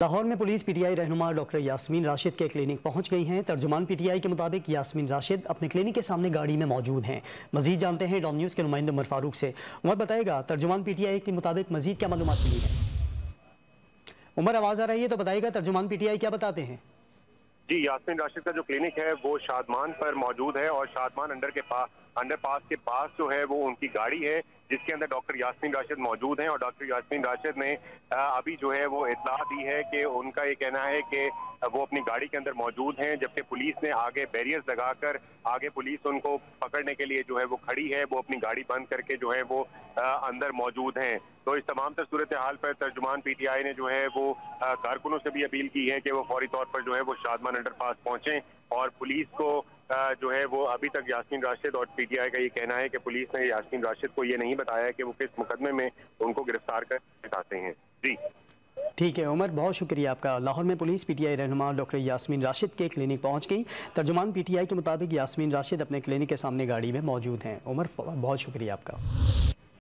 लाहौर में police PTI रहनुमा doctor Yasmin Rashid के क्लिनिक पहुंच गई हैं। तर्जुमान पीटीआई के मुताबिक यास्मीन राशिद अपने क्लिनिक के सामने गाड़ी में मौजूद हैं। मजीद जानते हैं डॉन न्यूज़ के नुमाइंदे उमर फारूक से। उमर बताएगा तर्जुमान पीटीआई के मुताबिक मजीद क्या मालूमात मिली है। उमर आवाज़ आ रही है तो बताएगा तर्जुमान पीटीआई क्या बताते हैं। जी, यास्मीन राशिद का जो क्लिनिक है वो शादमान पर मौजूद है और शादमान अंडरपास के पास जो है वो उनकी गाड़ी है जिसके अंदर डॉक्टर यास्मीन राशिद मौजूद हैं। और डॉक्टर यास्मीन राशिद ने अभी जो है वो इत्तला दी है कि उनका ये कहना है कि वो अपनी गाड़ी के अंदर मौजूद हैं, जबकि पुलिस ने आगे बैरियर्स लगाकर आगे पुलिस उनको पकड़ने के लिए जो है वो खड़ी है, वो अपनी गाड़ी बंद करके जो है वो अंदर मौजूद हैं। तो इस तमाम तर सूरत हाल पर तर्जुमान पीटीआई ने जो है वो कारकुनों से भी अपील की है कि वो फौरी तौर पर जो है वो शादमान अंडरपास पहुंचे। और पुलिस को जो है वो अभी तक यास्मीन राशिद और पीटीआई का ये कहना है कि पुलिस ने यास्मीन राशिद को ये नहीं बताया कि वो किस मुकदमे में उनको गिरफ्तार कर चाहते हैं। जी ठीक है उमर, बहुत शुक्रिया आपका। लाहौर में पुलिस पीटीआई रहनुमा डॉक्टर यास्मीन राशिद के क्लिनिक पहुंच गई। तर्जुमान पीटीआई के मुताबिक यास्मीन राशिद अपने क्लिनिक के सामने गाड़ी में मौजूद हैं। उमर बहुत शुक्रिया आपका।